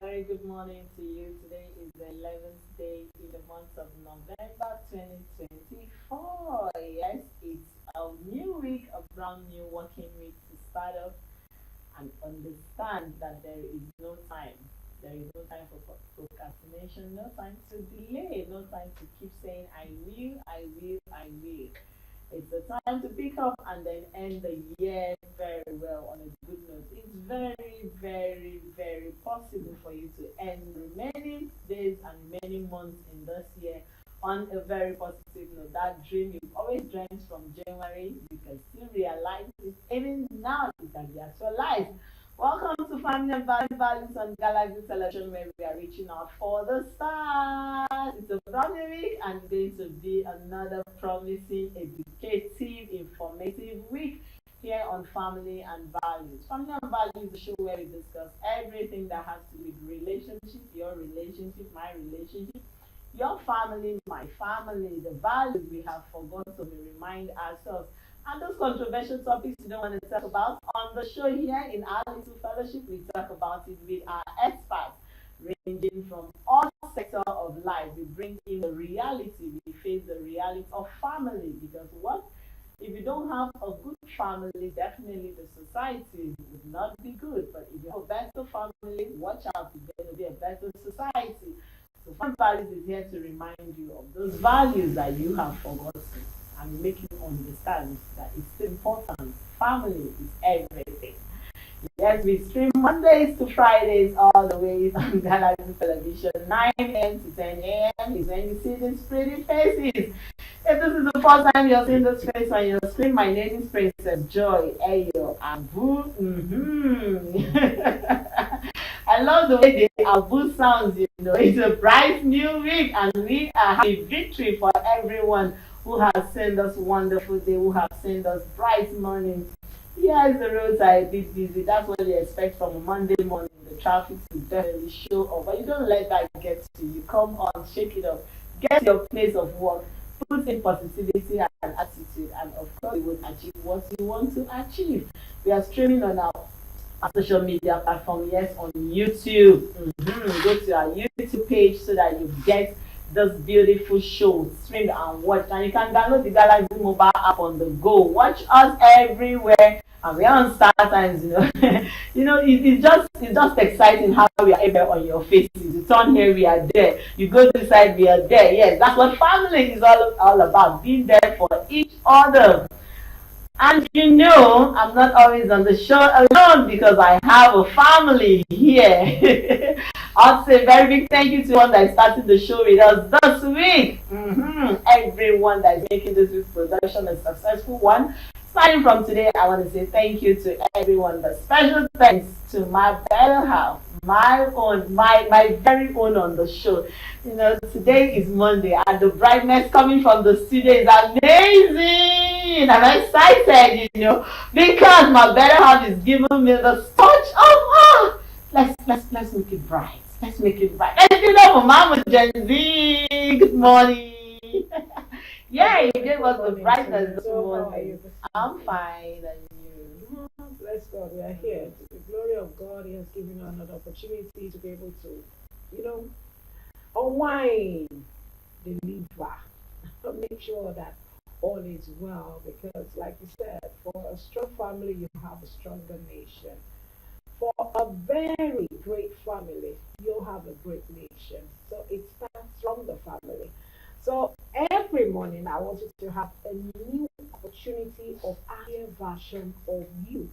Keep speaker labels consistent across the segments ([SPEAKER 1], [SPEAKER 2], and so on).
[SPEAKER 1] Very good morning to you. Today is the 11th day in the month of November 2024. Yes, it's a new week, a brand new working week to start off and understand that there is no time. There is no time for procrastination, no time to delay, no time to keep saying, I will, I will, I will. It's the time to pick up and then end the year very well on a good note. It's very, very, very possible for you to end remaining days and remaining months in this year on a very positive note. That dream you've always dreamt from January, you can still realize it. Even now, it can be actualized. Welcome to Family and Values on Galaxy Television, where we are reaching out for the stars. It's a brand new week and it's going to be another promising, educative, informative week here on Family and Values. Family and Values is a show where we discuss everything that has to do with relationship, your relationship, my relationship, your family, my family, the values we have forgotten, so we remind ourselves. And those controversial topics you don't want to talk about on the show here in our little fellowship, we talk about it with our experts, ranging from all sectors of life. We bring in the reality, we face the reality of family, because what if you don't have a good family, definitely the society would not be good. But if you have a better family, watch out, it's going to be a better society. So Family Values is here to remind you of those values that you have forgotten and make you understand that it's still important. Family is everything. Yes, we stream Mondays to Fridays all the way on Galaxy Television, 9 a.m. to 10 a.m. is when you see these pretty faces. If this is the first time you're seeing this face on your screen, my name is Princess Joy Ayo Abu. I love the way the Abu sounds, It's a bright new week and we are having victory for everyone who has sent us wonderful day, who have sent us bright morning. Yes, the roads are a bit busy. That's what you expect from a Monday morning. The traffic will definitely show up, but you don't let that get to you. Come on, shake it up. Get your place of work. Put in positivity and attitude, and of course, you will achieve what you want to achieve. We are streaming on our social media platform, yes, on YouTube. Go to our YouTube page so that you get this beautiful show streamed and watch. And you can download the Galaxy mobile app on the go. Watch us everywhere. And we are on Star Times, it's just exciting how we are able on your faces. You turn here, we are there. You go this side, we are there. Yes, that's what family is all about. Being there for each other. And I'm not always on the show alone because I have a family here. I'll say a very big thank you to one that started the show with us this week. Everyone that is making this week's production a successful one. Starting from today, I want to say thank you to everyone. But special thanks to my better half, my own, my very own on the show. Today is Monday and the brightness coming from the studio is amazing. I'm excited, because my better half is giving me the touch of let's make it bright. Let's make it bright. Let's do that for Mama Gen Z. Good morning. Yeah, you gave us the brightness this morning. I'm fine, and you?
[SPEAKER 2] Bless God, we are here. To the glory of God, He has given you another opportunity to be able to, unwind, deliver, make sure that all is well. Because, like you said, for a strong family, you have a stronger nation. For a very great family, you'll have a great nation. So it starts from the family. So every morning, I want you to have a new opportunity of higher version of you.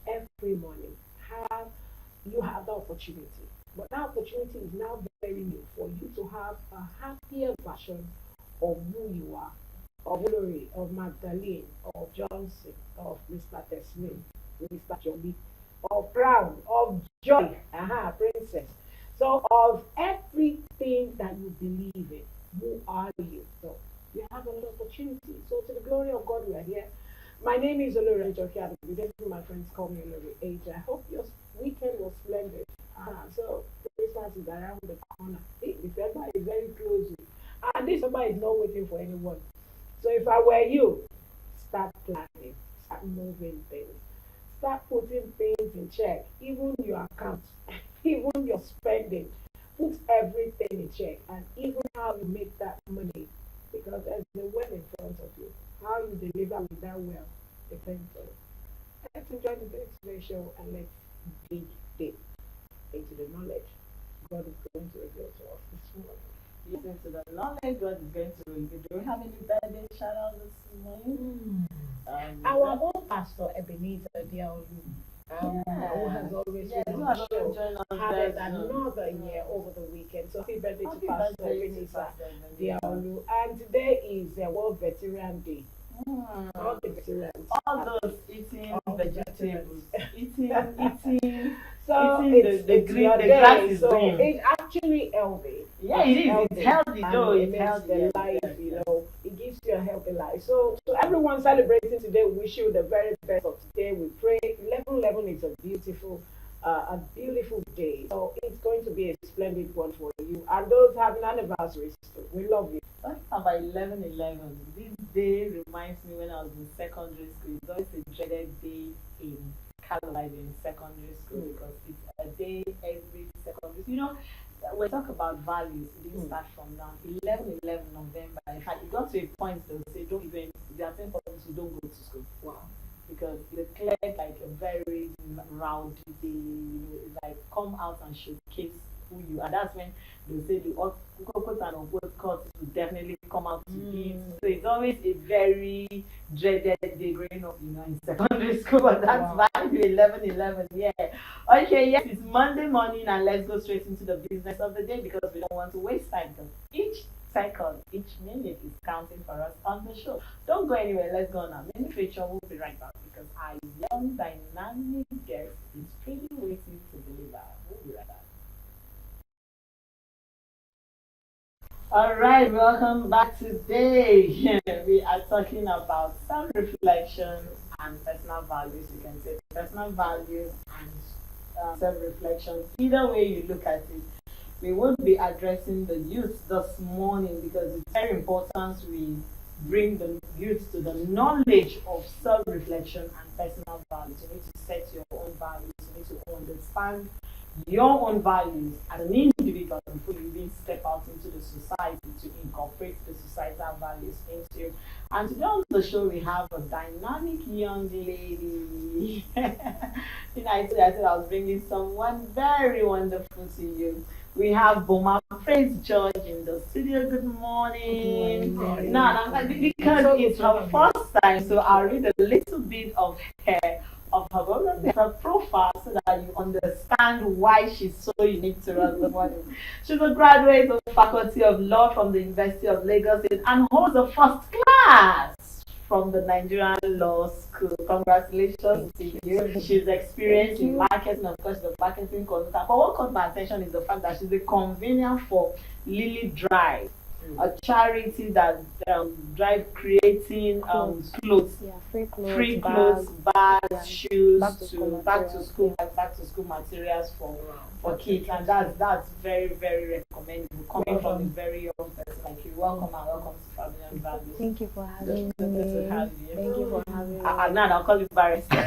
[SPEAKER 2] Every morning, have you have the opportunity, but that opportunity is now very new for you to have a happier version of who you are, of Glory, of Magdalene, of Johnson, of Mr. Teslim, Mr. Jolie, of Crown, of Joy, Princess. So of everything that you believe in, who are you? So you have an opportunity. So to the glory of God, we are here. My name is Olori Jokia. My friends call me Olori Age. I hope your weekend was splendid. So Christmas is around the corner. December is very close. And December is not waiting for anyone. So if I were you, start planning, start moving things, start putting things in check, even your account, even spending. Put everything in check, and even how you make that money, because there's a well in front of you. How you deliver with that well depends on it. Let's enjoy the today's show and let's dig deep into the knowledge God is going to reveal to us this morning.
[SPEAKER 1] Listen to the knowledge God is going to reveal. Do we have any birthday shout out this morning?
[SPEAKER 2] Our own pastor Ebenezer Diaolu, who has always been on the show, had another year over the weekend. So happy birthday to Pastor Ebenezer Diaolu. And today is World Veteran Day. All the veterans.
[SPEAKER 1] All those eating vegetables. eating.
[SPEAKER 2] So
[SPEAKER 1] it's the green, the grass is
[SPEAKER 2] so
[SPEAKER 1] green.
[SPEAKER 2] it's actually healthy.
[SPEAKER 1] Yeah, it is. It's healthy though.
[SPEAKER 2] It
[SPEAKER 1] It's
[SPEAKER 2] makes
[SPEAKER 1] healthy.
[SPEAKER 2] the life, it gives you a healthy life. So everyone celebrating today, we wish you the very best of today. We pray 11/11 is a beautiful day. So it's going to be a splendid one for you. And those having anniversaries, we love you.
[SPEAKER 1] Talking about 11/11, this day reminds me when I was in secondary school. It's always a dreaded day in Carolina in secondary school because it's a day every secondary school. We talk about values, it didn't start from now. 11/11 November. In fact, it got to a point they'll say, don't even, there are 10 problems you don't go to school.
[SPEAKER 2] Wow.
[SPEAKER 1] Because they declared like a very rowdy day, like come out and showcase who you are. That's when they say the quote and unquote courses will definitely come out to eat. So it's always a very dreaded day growing up, in secondary school. But that's value 11/11. Yeah. Okay, yes, it's Monday morning and let's go straight into the business of the day because we don't want to waste time because each second, each minute is counting for us on the show. Don't go anywhere, let's go now. Many feature will be right back because our young dynamic guest is pretty waiting to deliver. We'll be right back. Alright, welcome back today. We are talking about self-reflection and personal values. You can say personal values and self-reflection. Either way you look at it. We will be addressing the youth this morning because it's very important we bring the youth to the knowledge of self-reflection and personal values. You need to set your own values. You need to understand your own values as an individual before you even step out into the society to incorporate the societal values into you. And today on the show we have a dynamic young lady. I said I was bringing someone very wonderful to you. We have Boma Praise George in the studio. Good morning. Now, because it's her first time, so I'll read a little bit of her profile so that you understand why she's so unique to us this morning. She's a graduate of Faculty of Law from the University of Lagos and holds a first class from the Nigerian Law School. Congratulations to you. She's experienced in marketing, of course, the marketing consultant. But what caught my attention is the fact that she's a convener for Lily Drive, a charity that drive creating clothes, free clothes, bags, shoes, back to school materials for kids, and that's very, very recommendable coming from a very young person like you. Welcome and welcome to Family and Values.
[SPEAKER 3] Thank you for having me.
[SPEAKER 1] Thank
[SPEAKER 3] you for having me.
[SPEAKER 1] Now I'll call you barrister.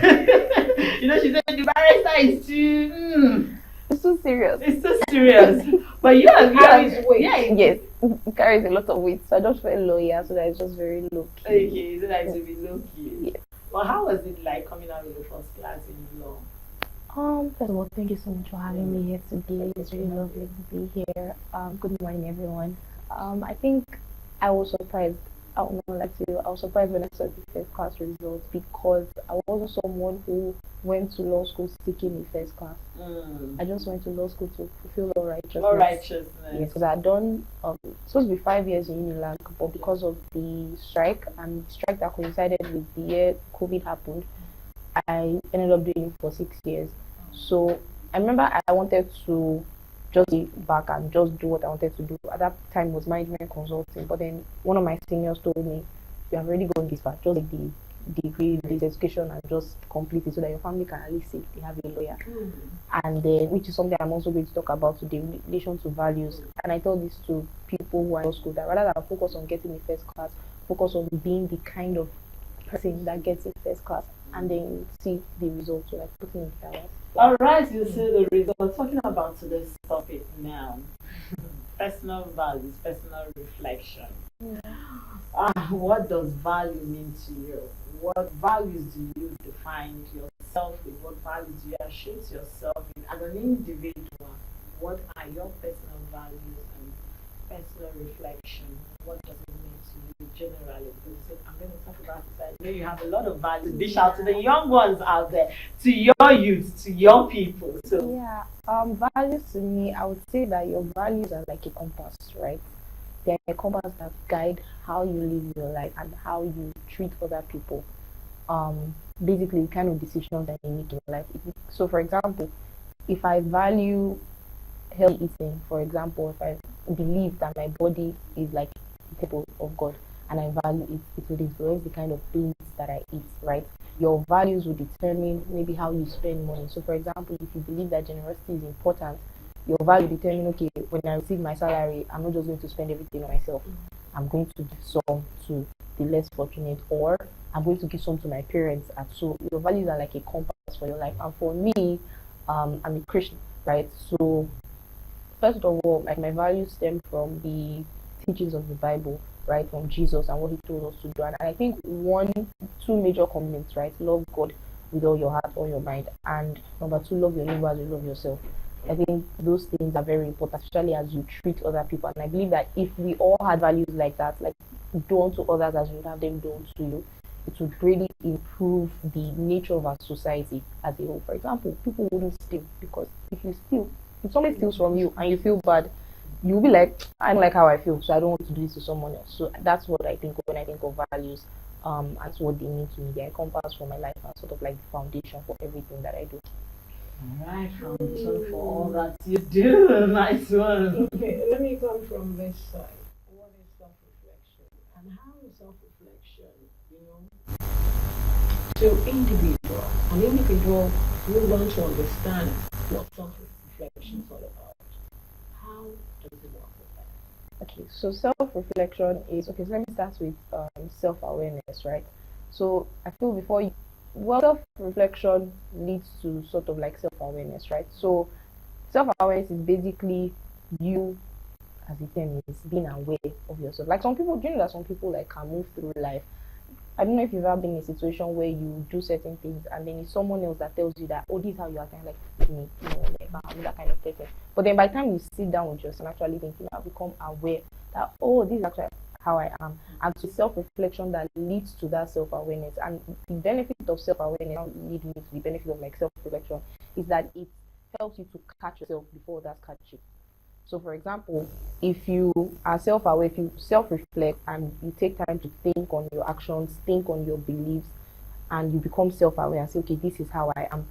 [SPEAKER 1] She said the barrister is too.
[SPEAKER 3] It's too serious.
[SPEAKER 1] It's too serious. But you carries weight.
[SPEAKER 3] Yes, it carries a lot of weight. So I just felt lawyer, so that it's just very low key.
[SPEAKER 1] Okay, so that to be low key.
[SPEAKER 3] Yes.
[SPEAKER 1] Well, how was it like coming out with the first class in law?
[SPEAKER 3] First of all, thank you so much for having me here today. It's really lovely to be here. Good morning, everyone. I think I was surprised. I was surprised when I saw the first class results because I wasn't someone who went to law school seeking the first class. I just went to law school to fulfill law righteousness.
[SPEAKER 1] Law righteousness.
[SPEAKER 3] Yes, because I had done supposed to be 5 years in Unilag, but because of the strike and the strike that coincided with the year COVID happened, I ended up doing it for 6 years. So I remember I wanted to just be back and just do what I wanted to do. At that time was management consulting, but then one of my seniors told me, you have already gone this far, just like the degree, the education, and just complete it so that your family can at least say they have a lawyer. And then, which is something I'm also going to talk about today, in relation to values. And I tell this to people who are in school that rather than focus on getting a first class, focus on being the kind of person that gets a first class. and then see the results, so like putting it together.
[SPEAKER 1] All right, you see the result. Talking about today's topic now, personal values, personal reflection. What does value mean to you? What values do you define yourself with? What values do you associate yourself with as an individual? What are your personal values and personal reflection? What does it mean to you generally? Because you said, I'm going to talk about this. I know you have a lot of values to dish out to the young ones out there, to your youth, to young people. So
[SPEAKER 3] Yeah, values to me, I would say that your values are like a compass, right? They're a compass that guide how you live your life and how you treat other people. Basically, the kind of decisions that you make in life. So, for example, if I value healthy eating, for example, if I believe that my body is like the temple of God and I value it, it will influence the kind of things that I eat, right? Your values will determine maybe how you spend money. So, for example, if you believe that generosity is important, your value determine, okay, when I receive my salary, I'm not just going to spend everything on myself. I'm going to give some to the less fortunate, or I'm going to give some to my parents. And so your values are like a compass for your life. And for me, I'm a Christian, right? So first of all, like my values stem from the teachings of the Bible, right, from Jesus and what he told us to do. And I think two major commitments, right? Love God with all your heart, all your mind, and number two, love your neighbor as you love yourself. I think those things are very important, especially as you treat other people. And I believe that if we all had values like that, like do unto others as you would have them do unto you, it would really improve the nature of our society as a whole. For example, people wouldn't steal, because if somebody steals from you and you feel bad, you'll be like, I don't like how I feel, so I don't want to do this to someone else. So that's what I think of when I think of values. That's what they mean to me. They're a compass for my life and sort of like the foundation for everything that I do.
[SPEAKER 1] all right, foundation for all that you do. Nice one.
[SPEAKER 2] Okay, let me come from this side. What is self-reflection? And how is self-reflection, to an individual who wants to understand what self-reflection is all about? How does it work with that?
[SPEAKER 3] Okay, so self-reflection is okay. So let me start with self-awareness, right? So I feel self-reflection leads to sort of like self-awareness, right? So self-awareness is basically you, as the term is, being aware of yourself. Like some people, do you know that some people like can move through life? I don't know if you've ever been in a situation where you do certain things and then it's someone else that tells you that, oh, this is how you are, kind of like me, like I'm that kind of person. But then by the time you sit down with yourself and actually think, you now become aware that, oh, this is actually how I am. And to self-reflection that leads to that self-awareness. And the benefit of self-awareness now lead me to the benefit of like self-reflection is that it helps you to catch yourself before others catch you. So, for example, if you are self-aware, if you self-reflect and you take time to think on your actions, think on your beliefs, and you become self-aware and say, okay, this is how I am.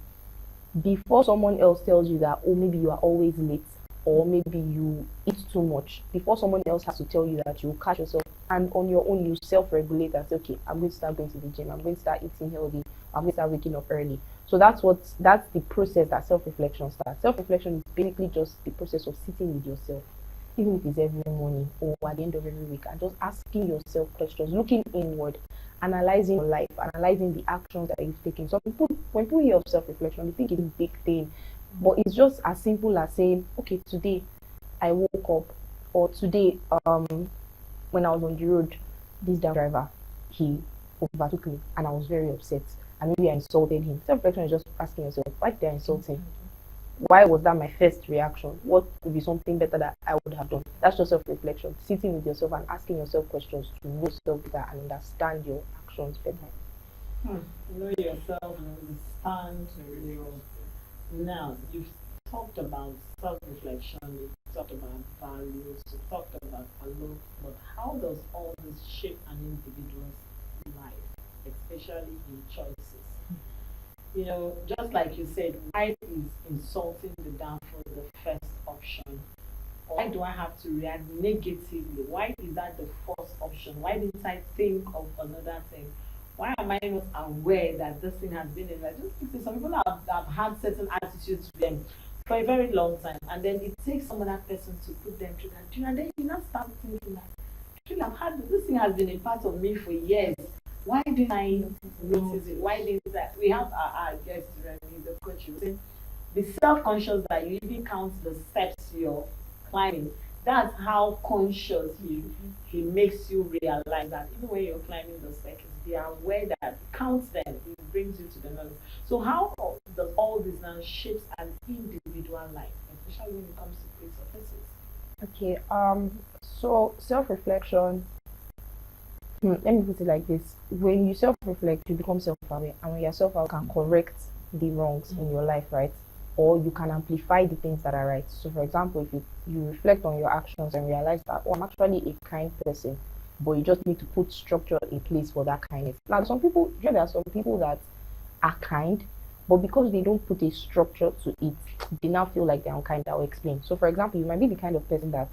[SPEAKER 3] Before someone else tells you that, oh, maybe you are always late, or maybe you eat too much, before someone else has to tell you that, you will catch yourself, and on your own, you self-regulate and say, okay, I'm going to start going to the gym, I'm going to start eating healthy, I'm going to start waking up early. So that's the process that self-reflection starts. Self-reflection is basically just the process of sitting with yourself, even if it's every morning or at the end of every week, and just asking yourself questions, looking inward, analyzing your life, analyzing the actions that you've taken. So when people hear of self-reflection, they think it's a big thing, but it's just as simple as saying, okay, today I woke up, or today when I was on the road, this driver, he overtook me and I was very upset. And maybe I insulted him. Self-reflection is just asking yourself, why did I insult him? Why was that my first reaction? What would be something better that I would have done? That's just self-reflection. Sitting with yourself and asking yourself questions to know yourself better and understand your actions better.
[SPEAKER 1] Know yourself and understand your. Now, you've talked about self-reflection, you've talked about values, you've talked about alone, but how does all this shape an individual's life, especially in choices? Just like you said, why is insulting the downfall the first option? Why do I have to react negatively? Why is that the first option? Why didn't I think of another thing? Why am I not aware that this thing has been in life? Just because some people have had certain attitudes to them for a very long time, and then it takes some other person to put them through that, and then you now start thinking that, I've had this thing has been a part of me for years, Why didn't I notice it? Why didn't I? We have our guest, Remy, the coach, who said, be self-conscious that you even count the steps you're climbing. That's how conscious he makes you realize that even when you're climbing those staircases, be aware that count them, it brings you to the level. So how does all this now shapes an individual life, especially when it comes to great successes?
[SPEAKER 3] Okay. So self-reflection. Let me put it like this: when you self-reflect, you become self-aware, and when you're self-aware, you can correct the wrongs in your life, right? Or you can amplify the things that are right. So, for example, if you reflect on your actions and realize that, oh, I'm actually a kind person, but you just need to put structure in place for that kindness. Now, some people, there are some people that are kind, but because they don't put a structure to it, they now feel like they're unkind. I'll explain. So, for example, you might be the kind of person that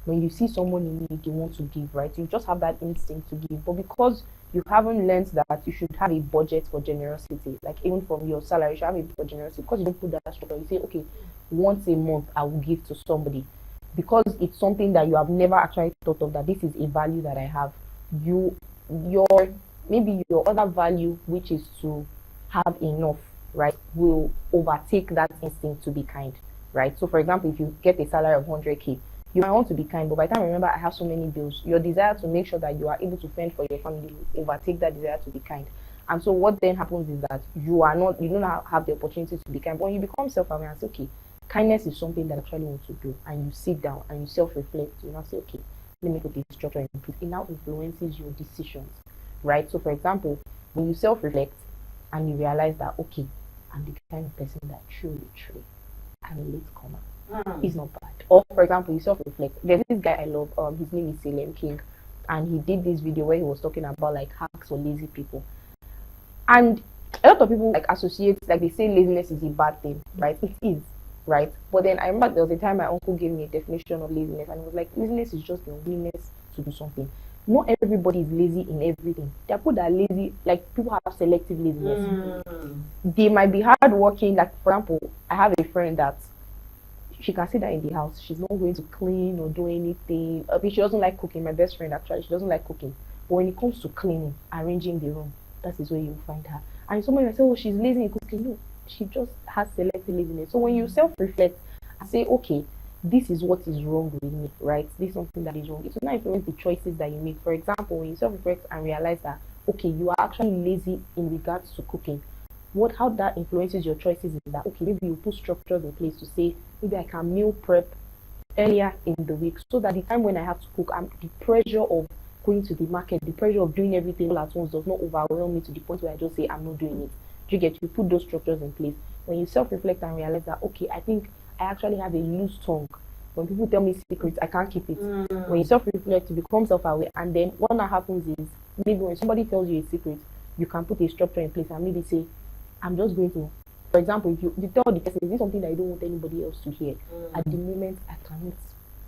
[SPEAKER 3] when you see someone in need, you want to give, right? You just have that instinct to give, but because you haven't learned that you should have a budget for generosity, like even from your salary, you should have a budget for generosity. Because you don't put that structure, you say, okay, once a month I will give to somebody, because it's something that you have never actually thought of, that this is a value that I have. Your maybe your other value, which is to have enough, right, will overtake that instinct to be kind, right? So, for example, if you get a salary of 100K, you might want to be kind, but by the time you remember I have so many bills, your desire to make sure that you are able to fend for your family will overtake that desire to be kind. And so what then happens is that you don't have the opportunity to be kind. But when you become self-aware and say, okay, kindness is something that I actually want to do, and you sit down and you self-reflect, you now say, okay, let me put this structure in place. It now influences your decisions, right? So, for example, when you self-reflect and you realize that, okay, I'm the kind of person that truly, I'm a latecomer. It's not bad. Or, for example, you self-reflect. There's this guy I love. His name is Salem King, and he did this video where he was talking about like hacks for lazy people. And a lot of people like associate, like they say laziness is a bad thing, right? It is, right? But then I remember there was a time my uncle gave me a definition of laziness, and it was like laziness is just the unwillingness to do something. Not everybody is lazy in everything. There are people that are lazy, like people have selective laziness. They might be hardworking. Like, for example, I have a friend that she can sit there in the house. She's not going to clean or do anything. She doesn't like cooking. My best friend, actually, she doesn't like cooking. But when it comes to cleaning, arranging the room, that is where you find her. And somebody might say, oh, she's lazy in cooking. No, she just has selective laziness. So when you self-reflect and say, okay, this is what is wrong with me, right? This is something that is wrong. It will not influence the choices that you make. For example, when you self-reflect and realize that, okay, you are actually lazy in regards to cooking, how that influences your choices is that, okay, maybe you put structures in place to say, maybe I can meal prep earlier in the week, so that the time when I have to cook, the pressure of going to the market, the pressure of doing everything all at once does not overwhelm me to the point where I just say I'm not doing it. You put those structures in place. When you self-reflect and realize that, okay, I think I actually have a loose tongue. When people tell me secrets, I can't keep it. When you self-reflect, you become self-aware, and then what now happens is, maybe when somebody tells you a secret, you can put a structure in place and maybe say, I'm just going to, for example, if you tell the person, is this something that you don't want anybody else to hear? At the moment, I cannot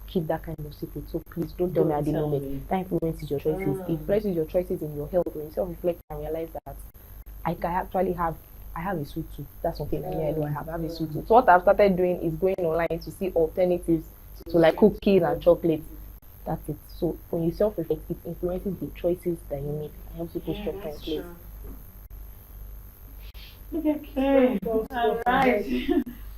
[SPEAKER 3] keep that kind of secret, so please don't tell me at the moment. That influences your choices. It influences your choices in your health. When you self-reflect and realize that I have a sweet tooth. That's something that I don't have. I have a sweet tooth. So what I've started doing is going online to see alternatives to like cookies and chocolate. That's it. So when you self-reflect, it influences the choices that you make and helps you put structure in place.
[SPEAKER 1] Okay, all right.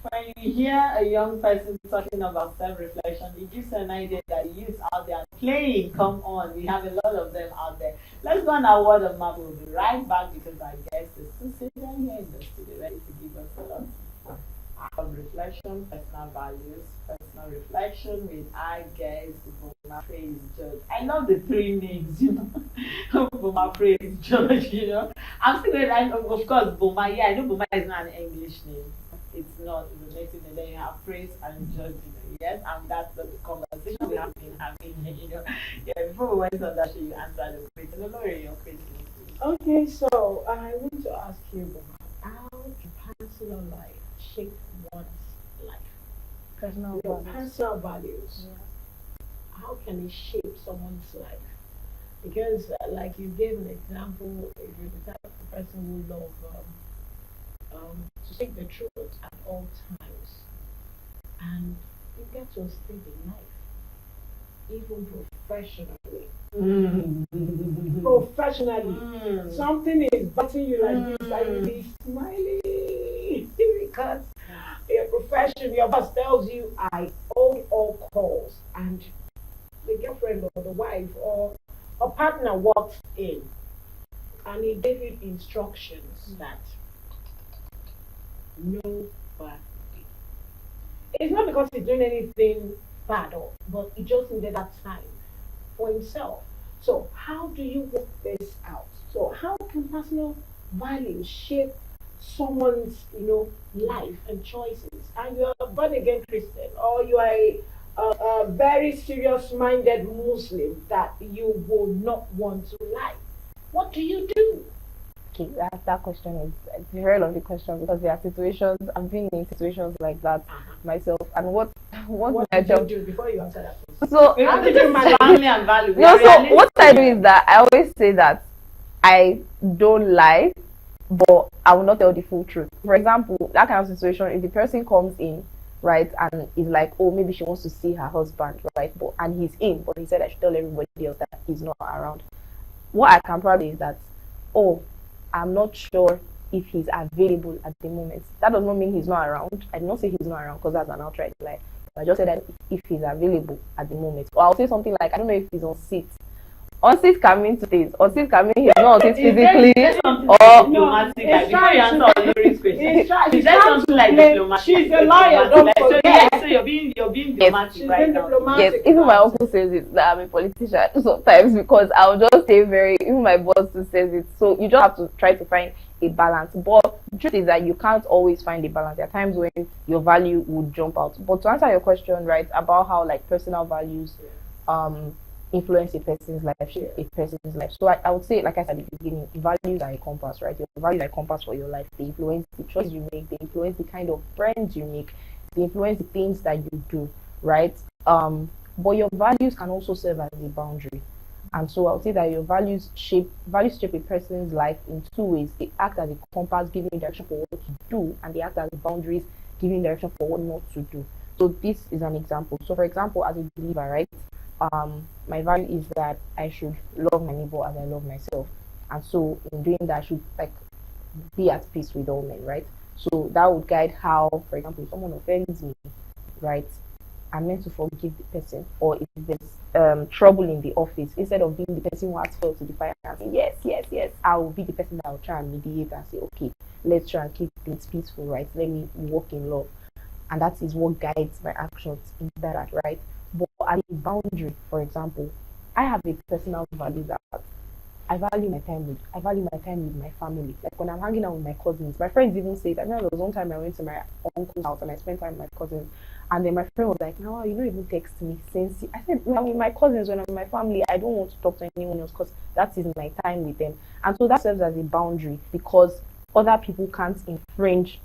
[SPEAKER 1] When you hear a young person talking about self-reflection, it gives an idea that the youth out there playing. Come on, we have a lot of them out there. Let's go on our word of mouth. We'll be right back because our guest is still sitting here in the studio, ready to give us a lot of reflection, personal values, personal reflection with our guest, Boma Praise Judge. I love the three names, Boma Praise Judge, I'm still going, of course, Boma, yeah, I know Boma is not an English name. It's not, it's a native name. Then you have Praise and Judge, yes, and that's the conversation we have been having here, Yeah, before we went on that show, you answered the question. No, your question.
[SPEAKER 2] Okay, so I want to ask you, Boma, how can personal life shape one's life? Personal values. Yeah. How can it shape someone's life? Because, like you gave an example, if you're the type of person who love to speak the truth at all times, and you get to a stage in life, even professionally, professionally. Something is biting you like this, I will be smiling because your profession, your boss tells you, I own all calls, and the girlfriend or the wife or a partner walks in and he gave you instructions that nobody. It's not because he's doing anything bad, but he just needed that time for himself. So how do you work this out? So how can personal values shape someone's life and choices? And you're a born again Christian, or you are a very serious minded Muslim that you will not want to lie. What do you do?
[SPEAKER 3] Okay, that question is a very lovely question, because there are situations, I've been in situations like that myself, and what
[SPEAKER 2] did you do before you answer that question?
[SPEAKER 3] So
[SPEAKER 1] how did you manage family and value?
[SPEAKER 3] No, so what I do is that I always say that I don't lie, but I will not tell the full truth. For example, that kind of situation, if the person comes in, right, and is like, oh, maybe she wants to see her husband, right, and he's in, but he said I should tell everybody else that he's not around. What I can probably is that, oh, I'm not sure if he's available at the moment. That does not mean he's not around. I did not say he's not around, because that's an outright lie. I just said that if he's available at the moment. Or I'll say something like, I don't know if he's on seat. On seat can mean two things. On seat can mean he's not on seat physically. Or
[SPEAKER 1] diplomatic. Like, before you answer Olori's question, is that something like diplomatic?
[SPEAKER 2] She's a lawyer, don't forget.
[SPEAKER 1] So you're being diplomatic right now.
[SPEAKER 3] Yes, even my uncle says it, that I'm a politician sometimes, because I'll just say even my boss too says it. So you just have to try to find a balance. But the truth is that you can't always find a balance. There are times when your value would jump out. But to answer your question, right, about how like personal values influence a person's life, shape a person's life. So I would say, like I said at the beginning, values are a compass, right? Your values are a compass for your life. They influence the choices you make, they influence the kind of friends you make, they influence the things that you do, right? But your values can also serve as a boundary. And so I would say that your values shape a person's life in two ways. They act as a compass, giving direction for what to do, and they act as boundaries, giving direction for what not to do. So this is an example. So for example, as a believer, right? My value is that I should love my neighbor as I love myself. And so in doing that, I should be at peace with all men, right? So that would guide how, for example, if someone offends me, right, I'm meant to forgive the person. Or if there's trouble in the office, instead of being the person who has failed to the fire and say, yes, I will be the person that will try and mediate and say, okay, let's try and keep things peaceful, right? Let me walk in love. And that is what guides my actions in that, right? But at a boundary, for example, I have a personal value that I value my time with my family. Like when I'm hanging out with my cousins, my friends even say that. There was one time I went to my uncle's house and I spent time with my cousins, and then my friend was like, "No, you don't even text me since." I said, "I'm with my cousins, when I'm with my family, I don't want to talk to anyone else because that is my time with them." And so that serves as a boundary, because other people can't infringe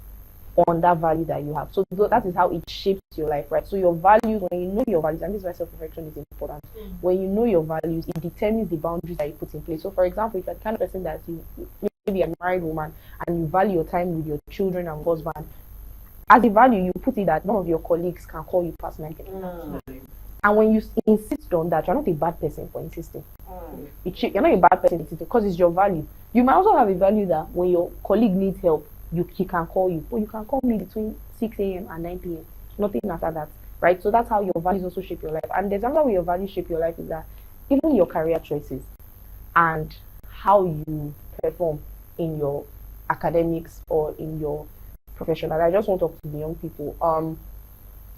[SPEAKER 3] on that value that you have. So that is how it shapes your life, right? So your values, when you know your values, and this is why self-reflection is important. When you know your values, it determines the boundaries that you put in place. So for example, if you're the kind of person that maybe a married woman and you value your time with your children and husband, as a value, you put it that none of your colleagues can call you personally. And when you insist on that, you're not a bad person for insisting. You're not a bad person because it's your value. You might also have a value that when your colleague needs help, he can call you. But you can call me between 6 a.m. and 9 p.m. Nothing after that, right? So that's how your values also shape your life. And there's another way your values shape your life is that even your career choices and how you perform in your academics or in your professional. I just want to talk to the young people.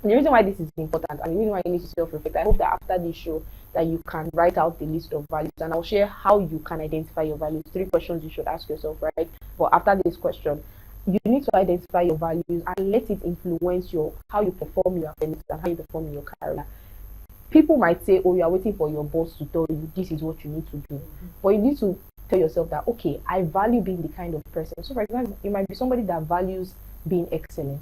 [SPEAKER 3] The reason why this is important and the reason why you need to self-reflect, I hope that after this show that you can write out the list of values, and I'll share how you can identify your values. 3 questions you should ask yourself, right? But after this question, you need to identify your values and let it influence how you perform your academics and how you perform in your career. People might say, oh, you are waiting for your boss to tell you this is what you need to do. But you need to tell yourself that, okay, I value being the kind of person. So for example, you might be somebody that values being excellent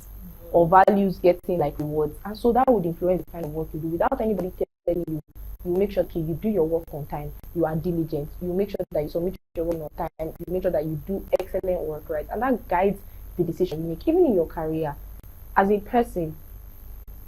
[SPEAKER 3] or values getting rewards. And so that would influence the kind of work you do without anybody telling you. You make sure you do your work on time, you are diligent, you make sure that you submit your work on time, you make sure that you do excellent work, right? And that guides the decision you make. Even in your career, as a person,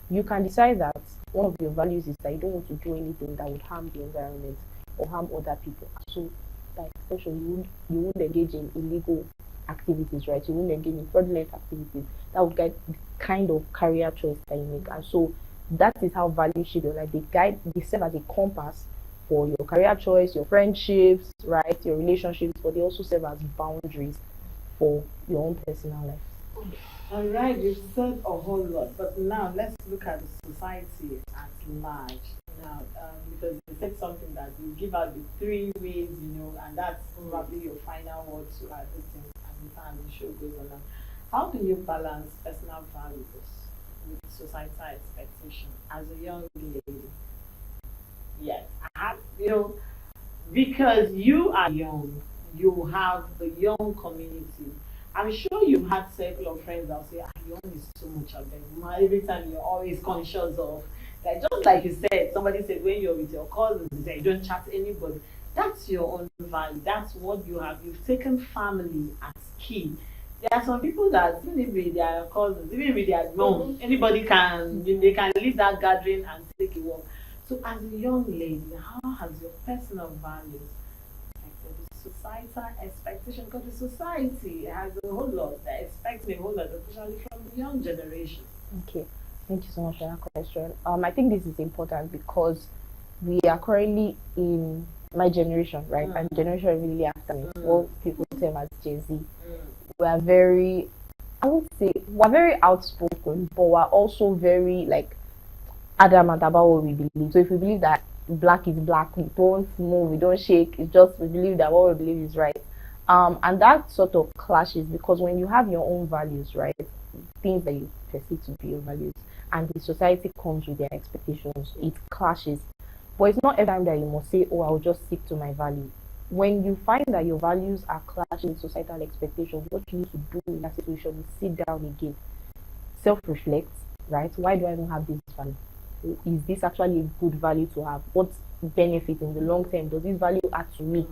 [SPEAKER 3] you can decide that one of your values is that you don't want to do anything that would harm the environment or harm other people. So by extension, you won't engage in illegal activities, right? You won't engage in fraudulent activities. That would guide the kind of career choice that you make. And so that is how values shape your life. They serve as a compass for your career choice, your friendships, right? Your relationships, but they also serve as boundaries for your own personal life.
[SPEAKER 1] All right, you've said a whole lot, but now let's look at the society at large. Now, because you said something that you give out the three ways, and that's probably your final word to add this thing and the time the show goes on. How do you balance personal values with societal expectation as a young lady? Yes, because you are young, you have the young community. I'm sure you've had circle of friends that say, young is too much of them. Every time you're always conscious of, like, just like you said, somebody said when you're with your cousins, you don't chat to anybody. That's your own value. That's what you have. You've taken family as key. There are some people that even with their cousins, even with their mom, anybody they can leave that gathering and take a walk. So as a young lady, how has your personal values affected the societal expectation? Because the society has a whole lot that expects a whole lot, especially from the young generation.
[SPEAKER 3] Okay, thank you so much for that question. I think this is important because we are currently in my generation, right? And generation really after me, what people term as Gen Z. We are very, I would say, we're very outspoken, but we're also very adamant about what we believe. So if we believe that black is black, we don't move, we don't shake. It's just we believe that what we believe is right. And that sort of clashes because when you have your own values, right, things that you perceive to be your values, and the society comes with their expectations, it clashes. But it's not every time that you must say, "Oh, I'll just stick to my value." When you find that your values are clashing with societal expectations, what you need to do in that situation is sit down again, self-reflect, right? Why do I even have this value? Is this actually a good value to have? What benefit in the long term does this value add to me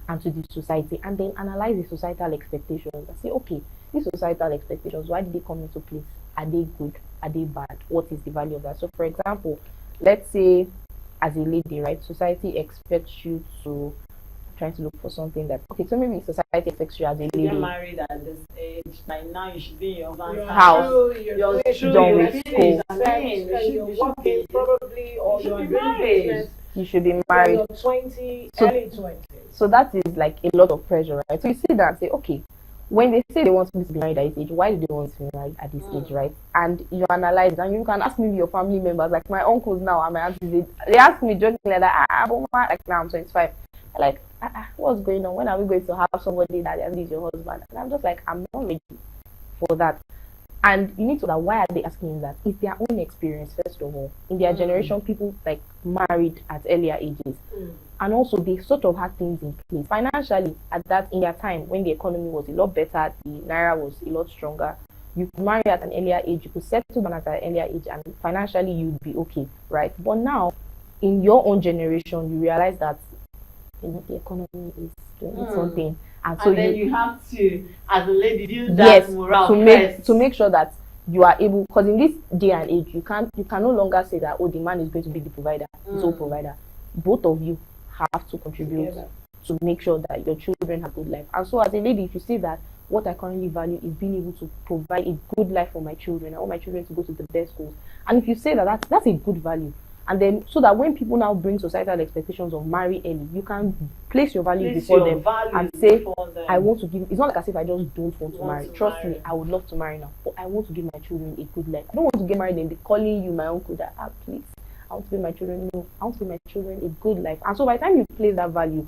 [SPEAKER 3] and to the society? And then analyze the societal expectations and say, okay, these societal expectations, why did they come into place? Are they good? Are they bad? What is the value of that? So for example, let's say as a lady, right, society expects you to try to look for something that, okay, so maybe society expects you as a lady.
[SPEAKER 1] You're married at this age, by now you should be in your
[SPEAKER 3] house,
[SPEAKER 1] you're
[SPEAKER 3] done with school.
[SPEAKER 2] You're working probably, or you're
[SPEAKER 1] married.
[SPEAKER 3] You should be married.
[SPEAKER 2] You're 20, early 20s.
[SPEAKER 3] So that is like a lot of pressure, right? So you sit there and say, okay, when they say they want me to be married at this age, why do they want to be married at this age, right? And you analyze, and you can ask me your family members, like my uncles now and my aunties, they ask me jokingly that, like now I'm 25. Like, what's going on? When are we going to have somebody that is your husband? And I'm just like, I'm not ready for that. And you need to know why are they asking that? It's their own experience, first of all. In their generation, people married at earlier ages. And also they sort of had things in place. Financially, in their time, when the economy was a lot better, the naira was a lot stronger, you could marry at an earlier age, you could settle down at an earlier age, and financially you'd be okay, right? But now, in your own generation, you realize that the economy is doing something, and so
[SPEAKER 1] then you have to, as a lady, do that morale
[SPEAKER 3] to make sure that you are able, because in this day and age, you can no longer say that, oh, the man is going to be the provider, sole provider. Both of you have to contribute together to make sure that your children have a good life. And so as a lady, if you say that what I currently value is being able to provide a good life for my children, I want my children to go to the best schools, and if you say that that's a good value, and then so that when people now bring societal expectations of marry early, you can place your values before them and say, I want to give. It's not like as if I just don't want to marry. Trust me, I would love to marry now, but I want to give my children a good life. I don't want to get married and be calling you my uncle that, please, I want to give my children, no, I want to give my children a good life. And so by the time you place that value,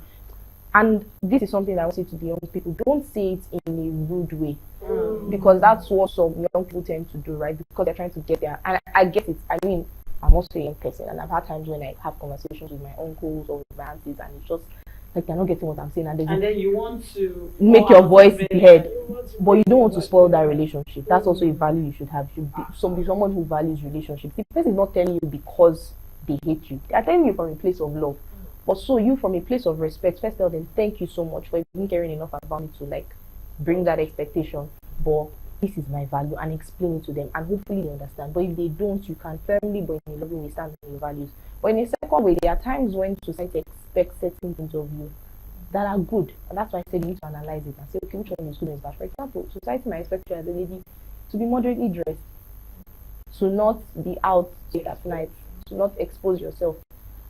[SPEAKER 3] and this is something that I want to say to the young people, don't say it in a rude way, because that's what some young people tend to do, right? Because they're trying to get there. And I get it. I mean, I'm also a young person, and I've had times when I have conversations with my uncles or with my aunties, and it's just like they're not getting what I'm saying, and
[SPEAKER 1] then you want to
[SPEAKER 3] make your voice heard, but you don't want to spoil that relationship. That's also a value you should have. You should be someone who values relationships. The person is not telling you because they hate you; they are telling you from a place of love. But so you, from a place of respect, first tell them thank you so much for even caring enough about me to bring that expectation. But this is my value, and explain it to them, and hopefully they understand. But if they don't, you can firmly but in a loving way stand on your values. But in a second way, there are times when society expects certain things of you that are good. And that's why I said you need to analyze it and say, okay, which one is good and bad. For example, society might expect you as a lady to be moderately dressed, to not be out late at night, to not expose yourself.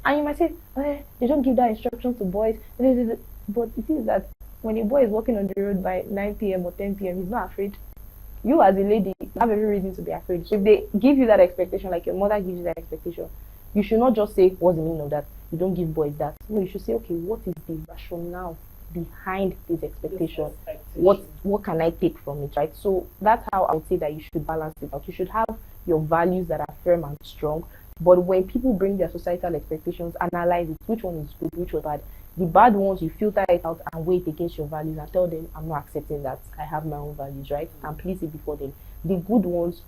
[SPEAKER 3] And you might say, they don't give that instruction to boys. But it is that when a boy is walking on the road by 9 p.m. or 10 p.m., he's not afraid. You as a lady have every reason to be afraid. So if they give you that expectation, like your mother gives you that expectation, you should not just say, what's the meaning of that? You don't give boys that. No, you should say, okay, what is the rationale behind this expectation? What can I take from it, right? So that's how I would say that you should balance it out. You should have your values that are firm and strong. But when people bring their societal expectations, analyze it. Which one is good, which was bad? The bad ones, you filter it out and weigh it against your values and tell them, I'm not accepting that. I have my own values, right? And place it before them. The good ones,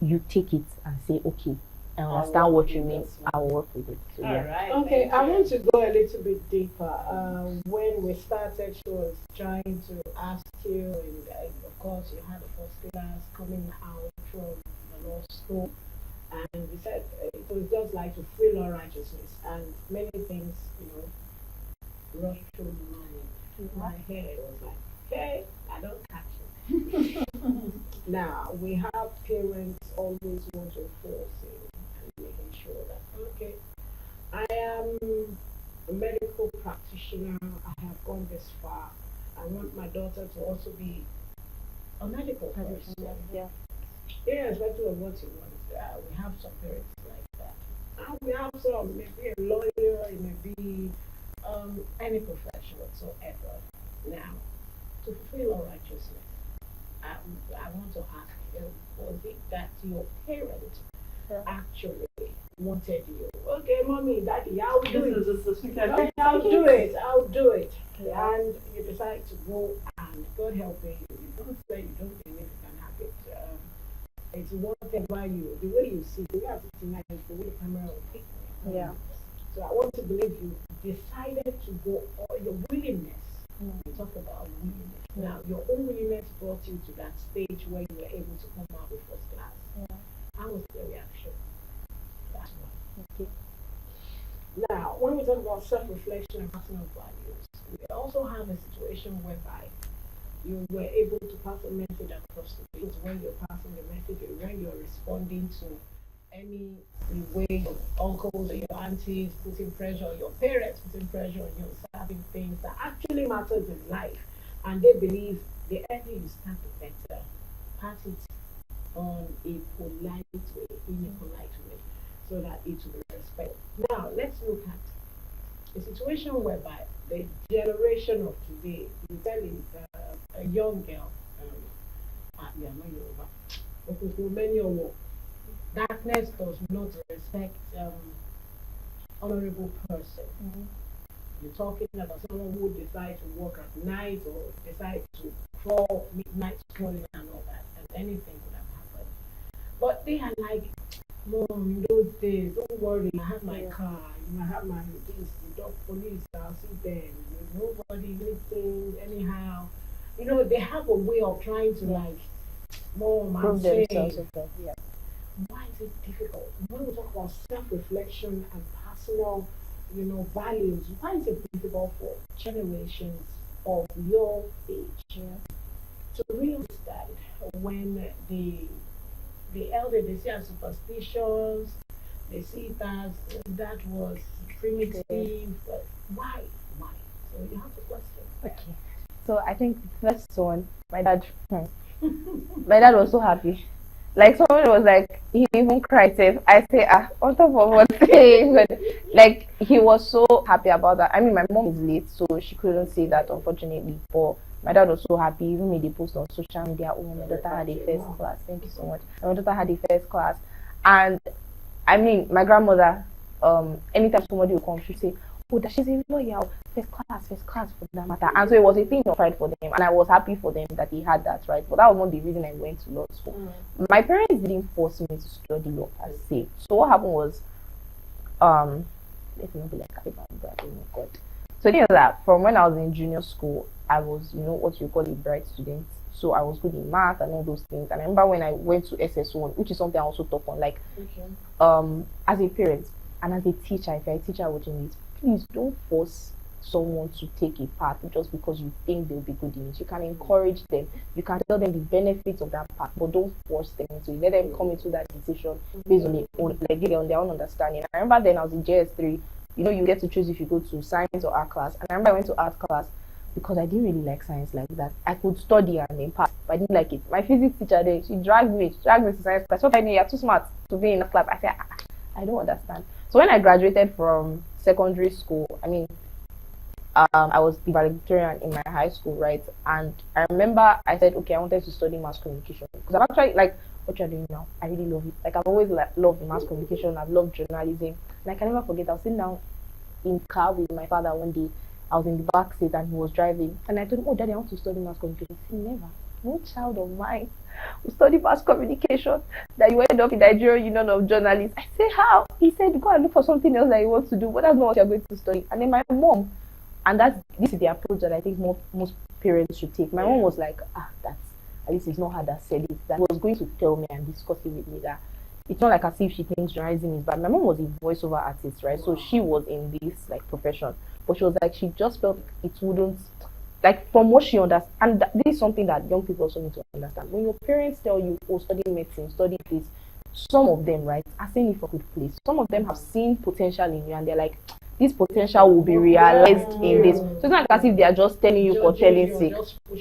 [SPEAKER 3] you take it and say, okay, I understand what you mean. I'll work with it. So, yeah.
[SPEAKER 1] Right,
[SPEAKER 2] okay, I want to go a little bit deeper. When we started, she was trying to ask you, and of course, you had the first class coming out from the law school, and we said it was just like to feel all righteousness, and many things, rushed through my mind. My head was like, okay, I don't catch it. Now, we have parents always want to force it and making sure that, okay, I am a medical practitioner, I have gone this far, I want my daughter to also be a medical person.
[SPEAKER 3] Yeah.
[SPEAKER 2] Irrespective of what you want. We have some parents like that. And we have some, maybe a lawyer, it may be any profession whatsoever. Now, to fulfill all righteousness, I want to ask you, was it that your parents actually wanted you? Okay, mommy, daddy, I'll do it. I'll do it.
[SPEAKER 3] Yeah.
[SPEAKER 2] And you decide to go, and God helping you. You don't say you don't believe you can have it. It's one thing about you, the way you see, the way I'm sitting like the way the camera will pick me.
[SPEAKER 3] Yeah.
[SPEAKER 2] So I want to believe you decided to go, or your willingness. We talk about willingness. Now, your own willingness brought you to that stage where you were able to come out with first class.
[SPEAKER 3] Yeah.
[SPEAKER 2] How was the reaction? That's one.
[SPEAKER 3] Okay.
[SPEAKER 2] Now, when we talk about self-reflection and personal values, we also have a situation whereby you were able to pass a message across the field. When you're passing the message, or when you're responding to any way your uncles or your aunties putting pressure, or your parents putting pressure on you, starting things that actually matters in life, and they believe the earlier you start, the better. Pass it on a polite way, in a polite way, so that it will be respected. Now, let's look at a situation whereby the generation of today, you tell a young girl, many of darkness does not respect honorable person. You're talking about someone who decides to work at night or decide to crawl midnight strolling and all that, and anything could have happened. But they are like, Mom, in those days, don't worry, I have my car, I have my this, the dog police, I'll see them, nobody, anything, anyhow. They have a way of trying to Mom,
[SPEAKER 3] Prove
[SPEAKER 2] say,
[SPEAKER 3] themselves. Yeah.
[SPEAKER 2] why is it difficult? When we talk about self-reflection and personal, values, why is it difficult for generations of your age to realize that when the elder, they see as superstitions, they see it as that was primitive, but why? So you have to question.
[SPEAKER 3] Okay. So I think the first one, my dad was so happy. Like someone was like, he even cried. I say, on top of what saying, but he was so happy about that. I mean, my mom is late, so she couldn't say that, unfortunately. But my dad was so happy. He even made a post on social media. Oh, my daughter had a first class. Thank you so much. My daughter had a first class, and I mean, my grandmother. Anytime somebody will come, she'd say, "Oh, that she's a lawyer, first class for that matter." And so it was a thing of pride for them, and I was happy for them that they had that, right? But that was not the reason I went to law school. My parents didn't force me to study law per se. So what happened was, let me not be like happy about oh my God. So the thing is that from when I was in junior school, I was, what you call a bright student. So I was good in math and all those things. And I remember when I went to SS1, which is something I also talk on, as a parent and as a teacher, if you're a teacher watching this, please don't force someone to take a path just because you think they'll be good in it. You can encourage them. You can tell them the benefits of that path, but don't force them into it. Let them come into that decision based on their own understanding. I remember then I was in JS3. You know, you get to choose if you go to science or art class. And I remember I went to art class because I didn't really like science like that. I could study and then pass, but I didn't like it. My physics teacher there, she dragged me to science class. So I knew you're too smart to be in a class. I said, I don't understand. So when I graduated from secondary school, I was the valedictorian in my high school, right? And I remember I said, okay, I wanted to study mass communication because I'm actually like what you're doing now. I really love it. Like I've always loved mass communication. I've loved journalism, and I can never forget. I was sitting down in car with my father one day. I was in the back seat and he was driving, and I told him, "Oh, Daddy, I want to study mass communication." He said, "Never. No child of mine will study mass communication. That you end up in Nigerian Union of Journalists." I said, "How?" He said, "Go and look for something else that you want to do, but that's not what you're going to study." And then my mom, and this is the approach that I think most parents should take. My mom was like, that's at least it's not her that said it. That was going to tell me and discuss it with me that it's not like as if she thinks journalism is bad. My mom was a voiceover artist, right? So she was in this like profession, but she was like she just felt it wouldn't like from what she understands. And this is something that young people also need to understand. When your parents tell you, "Oh, study medicine, study this," some of them, right, are saying it for good place. Some of them have seen potential in you, and they're like, this potential will be realized in this. So it's not like as if they are just telling you for telling sake.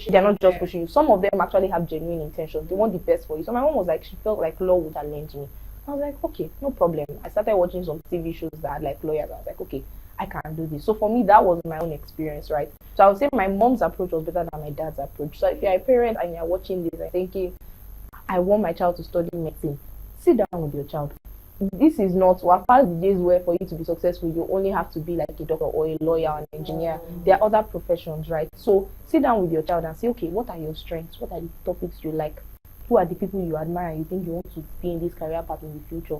[SPEAKER 3] They're not just pushing you. Some of them actually have genuine intentions. They want the best for you. So my mom was like, she felt like law would challenge me. I was like, okay, no problem. I started watching some TV shows that had like lawyers. I was like, okay, I can do this. So for me, that was my own experience, right? So I would say my mom's approach was better than my dad's approach. So if you're a parent and you're watching this and thinking, I want my child to study medicine, sit down with your child. This is not what past the days where for you to be successful you only have to be like a doctor or a lawyer or an engineer. There are other professions, right? So sit down with your child and say, okay, what are your strengths? What are the topics you like? Who are the people you admire? You think you want to be in this career path in the future?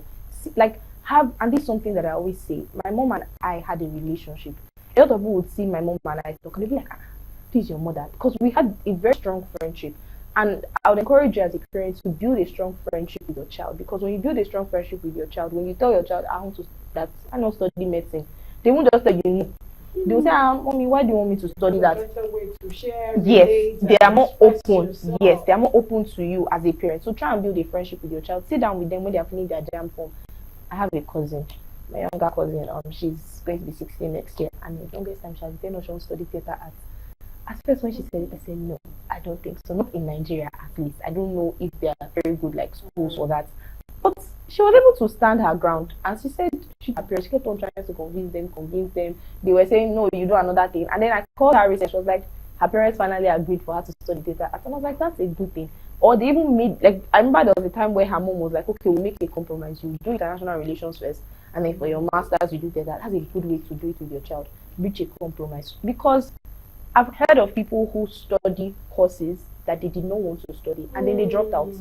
[SPEAKER 3] And this is something that I always say. My mom and I had a relationship. A lot of people would see my mom and I talk and they'd be like, this is your mother, because we had a very strong friendship. And I would encourage you as a parent to build a strong friendship with your child, because when you build a strong friendship with your child, when you tell your child, I want to study medicine, they won't just tell you no. They will say, Mommy, why do you want me to study that? Yes, they are more open. Yes, they are more open to you as a parent. So try and build a friendship with your child. Sit down with them when they are filling their jam form. I have a cousin, my younger cousin. She's going to be 16 next year, and the longest time she has been she wants to study theater arts. At first, when she said it, I said, no, I don't think so. Not in Nigeria, at least. I don't know if they are very good, like, schools or that. But she was able to stand her ground. And she said, she kept on trying to convince them. They were saying, no, you do another thing. And then I called her recently. She was like, her parents finally agreed for her to study theater. And I was like, that's a good thing. Or they even made, like, I remember there was a time where her mom was like, okay, we'll make a compromise. You do international relations first. And then for your master's, you do theater. That's a good way to do it with your child. Reach a compromise. Because I've heard of people who study courses that they did not want to study, and then they dropped out.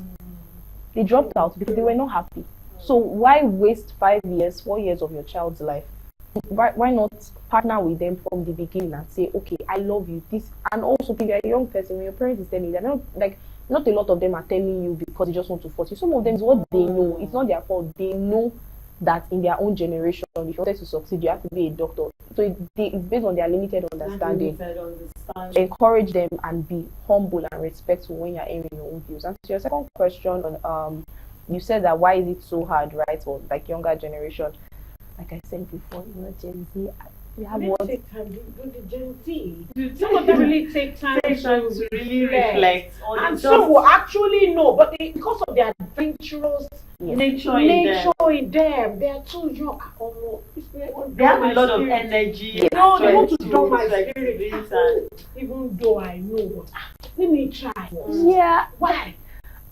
[SPEAKER 3] They dropped out because they were not happy. So why waste 4 years of your child's life? Why not partner with them from the beginning and say, okay, I love you. This, and also if you're a young person, when your parents is telling you, they're not like, not a lot of them are telling you because they just want to force you. Some of them is what they know. It's not their fault. They know that in their own generation, if you wanted to succeed, you have to be a doctor. So it's based on their limited understanding. Encourage them and be humble and respectful when you're airing your own views. And to your second question on you said that why is it so hard, right, for like younger generation? Like I said before, Gen Z, we have what
[SPEAKER 2] take time to do the Gen Z. Some of them really take time to really reflect. And some will actually know, but because of their adventurous nature in them, they are too young.
[SPEAKER 1] They have a lot of energy.
[SPEAKER 2] They want to do my spirit. Even though I know, let me try.
[SPEAKER 3] Yeah.
[SPEAKER 2] Why?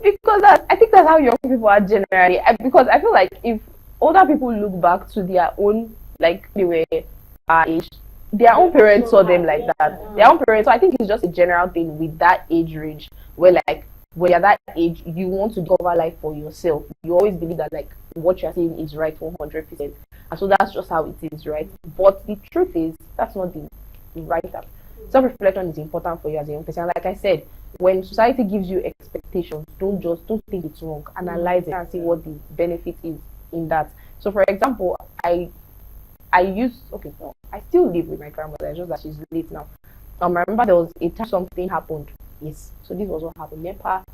[SPEAKER 3] Because I think that's how young people are generally. Because I feel like if older people look back to their own, like they were our age, their own parents saw them like that. Their own parents. So I think it's just a general thing with that age range where like when you're that age, you want to discover life for yourself. You always believe that like what you're saying is right 100%, and so that's just how it is, right? But the truth is that's not the right time. Self-reflection is important for you as a young person. Like I said, when society gives you expectations, don't think it's wrong. Analyze it and see what the benefit is in that. So, for example, I I still live with my grandmother, it's just that she's late now. I remember there was a time something happened. Yes. So this was what happened. NEPA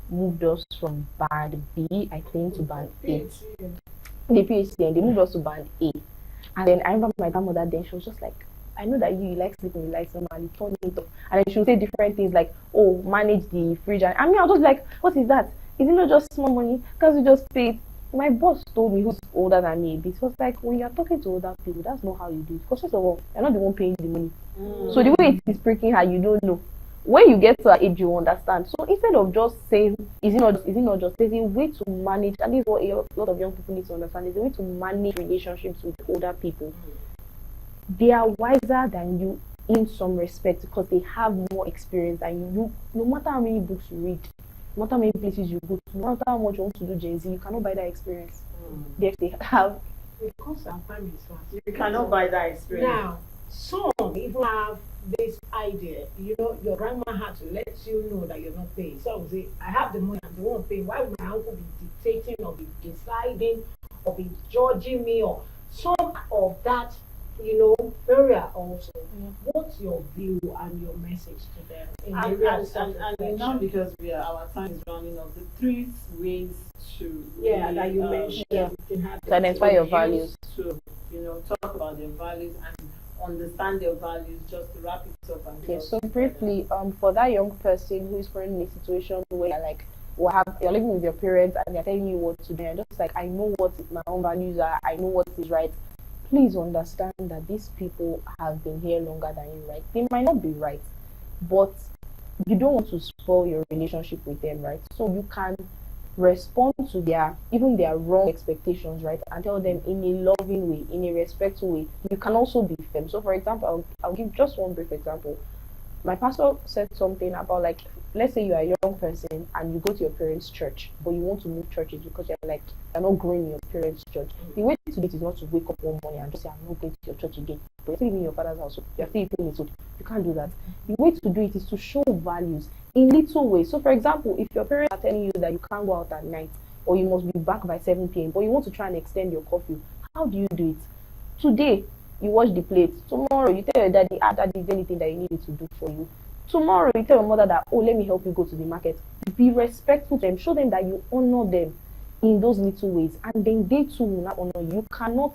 [SPEAKER 3] moved us from band B, I think, to band A. The PhD, and they moved us to band A. And then I remember my grandmother then, she was just like, I know that you like sleeping in lights normally, turn it off. And then she would say different things like, oh, manage the fridge. And I mean, I was just like, what is that? Is it not just small money? Because you just pay it. My boss told me, who's older than me, it was like, when you're talking to older people, that's not how you do it. Because first of all, you're not the one paying the money. So the way it is breaking her, you don't know. When you get to her age, you understand. So instead of just saying, is it not just, there's a way to manage, and this is what a lot of young people need to understand, there's a way to manage relationships with older people. They are wiser than you in some respects because they have more experience than you. No matter how many books you read, no matter how many places you go to, no matter how much you want to do Gen Z, you cannot buy that experience. They have.
[SPEAKER 2] Because our time is fast.
[SPEAKER 1] You cannot buy that experience.
[SPEAKER 2] Now, some even have this idea, your grandma had to let you know that you're not paying. So I would say, I have the money, I'm the one paying. Why would my uncle be dictating or be deciding or be judging me or some of that, area also? What's your view and your message to them?
[SPEAKER 1] And now because our time is running up, the three ways to
[SPEAKER 2] that you mentioned,
[SPEAKER 3] to identify your values,
[SPEAKER 1] to talk about their values and understand their values, just to wrap it up. And
[SPEAKER 3] so briefly, for that young person who is currently in a situation where you're living with your parents and they're telling you what to do, and just like, I know what my own values are, I know what is right. Please understand that these people have been here longer than you, right? They might not be right, but you don't want to spoil your relationship with them, right? So you can respond to their wrong expectations, right? And tell them in a loving way, in a respectful way. You can also be firm. So for example, I'll give just one brief example. My pastor said something about, like, let's say you are a young person and you go to your parents' church, but you want to move churches because you're not growing in your parents' church. The way to do it is not to wake up one morning and just say, I'm not going to your church again. But you're still living in your father's house, so you're still eating it. So you can't do that. The way to do it is to show values in little ways. So for example, if your parents are telling you that you can't go out at night or you must be back by 7 p.m., but you want to try and extend your curfew, how do you do it? Today, you wash the plates. Tomorrow, you tell your daddy, daddy, is anything that you needed to do for you. Tomorrow, you tell your mother that, oh, let me help you go to the market. Be respectful to them. Show them that you honor them in those little ways. And then they too will not honor you. You cannot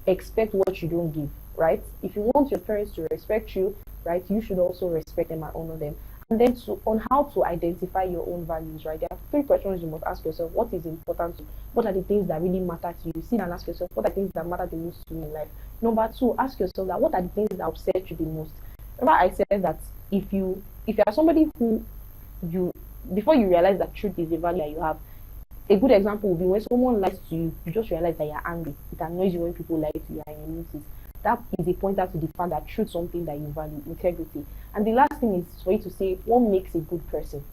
[SPEAKER 3] expect what you don't give, right? If you want your parents to respect you, right, you should also respect them and honor them. And then on how to identify your own values, right? There are 3 questions you must ask yourself. What is important to you? What are the things that really matter to you? Sit and ask yourself, what are the things that matter the most to you in life? Number 2, ask yourself that what are the things that upset you the most? Remember I said that if you are somebody who before you realize that truth is a value that you have, a good example would be when someone lies to you, you just realize that you're angry. It annoys you when people lie to you and you notice. That is a pointer to the fact that truth is something that you value, integrity. And the last thing is for you to say, what makes a good person?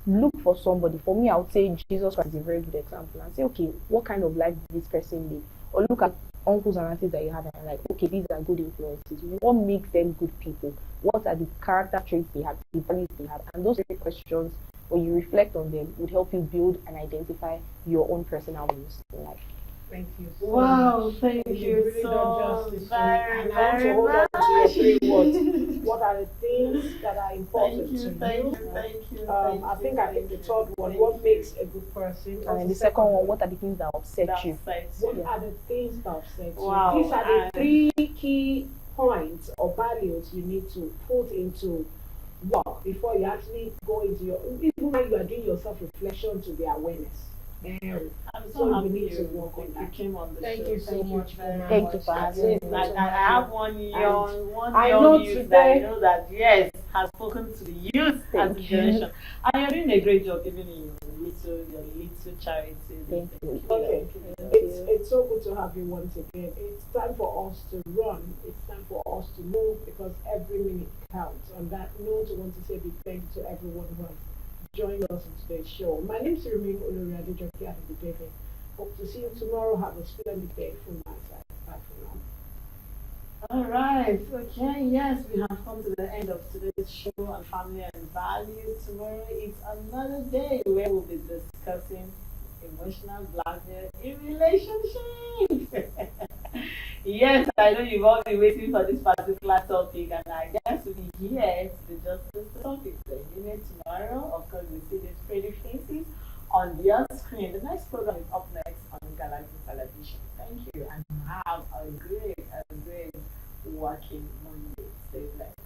[SPEAKER 3] Look for somebody. For me, I would say Jesus Christ is a very good example. And say, okay, what kind of life did this person live? Or look at uncles and aunties that you have and you're like, okay, these are good influences. What makes them good people? What are the character traits they have, the values they have? And those 3 questions, when you reflect on them, would help you build and identify your own personal values in life.
[SPEAKER 2] Thank you so
[SPEAKER 1] wow,
[SPEAKER 2] much.
[SPEAKER 1] Thank you
[SPEAKER 2] really
[SPEAKER 1] so
[SPEAKER 2] very,
[SPEAKER 1] very
[SPEAKER 2] much.
[SPEAKER 1] much.
[SPEAKER 2] What are the things that are important to you?
[SPEAKER 1] Thank you.
[SPEAKER 2] I think the third one, what makes a good person?
[SPEAKER 3] And then the second one, what are the things that upset you?
[SPEAKER 2] What are the things that upset you?
[SPEAKER 1] Wow.
[SPEAKER 2] These are the 3 key points or values you need to put into work before you actually go into even when you are doing your self-reflection to the awareness.
[SPEAKER 1] I'm so happy
[SPEAKER 2] we need to
[SPEAKER 1] you
[SPEAKER 2] work on that.
[SPEAKER 1] came on the
[SPEAKER 2] Thank
[SPEAKER 1] show.
[SPEAKER 2] you so much.
[SPEAKER 3] Thank you for having me.
[SPEAKER 1] I have one young youth that I know that has spoken to the youth as a generation. And you're doing a great job even in your little charity.
[SPEAKER 3] Thank you.
[SPEAKER 2] Okay. It's so good to have you once again. It's time for us to run. It's time for us to move because every minute counts. On that note, I want to say a big thank you to everyone who has joined us in today's show. My name is Remy Oloriadejoke Adebidebe. Hope to see you tomorrow. Have a splendid day from my side. Bye for now.
[SPEAKER 1] All right. Okay. Yes, we have come to the end of today's show on family and values. Tomorrow is another day where we'll be discussing emotional blackmail in relationships. Yes, I know you've all been waiting for this particular topic, and I guess we'll be here to discuss this topic. So, tomorrow, of course, we see these pretty faces on your screen. The next program is up next on Galactic Television. Thank you, and have a great working Monday. Stay blessed.